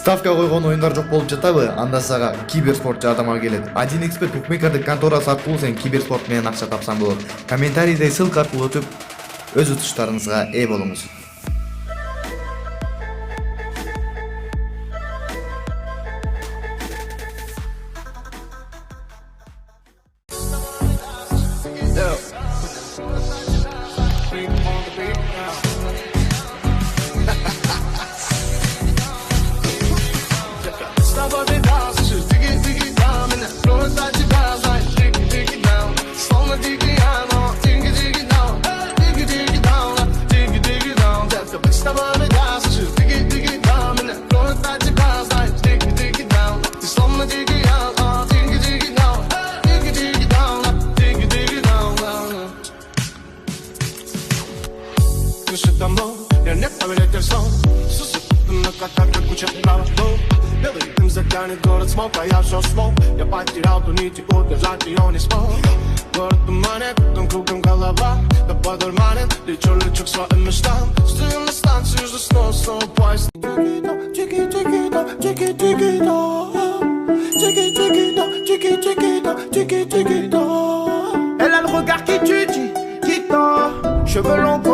Ставка койгон оюндар жок болуп жатабы? Анда сага киберспорт жардамга келет. 1xbet букмекердик конторасы аркылуу сен киберспорт менен акча тапсаң болот. Комментарийде ссылка аркылуу өтүп, өз утуштарыңызга ээ болуңуз. Smoke, я все смог. Я потерял ту нить и удержать ее не смог. Город туманит, там кругом голова. Да подурманен, лечу к своим мечтам. Стою на станции, жду снова поезд. Elle a le regard qui tue, qui tord. Cheveux longs.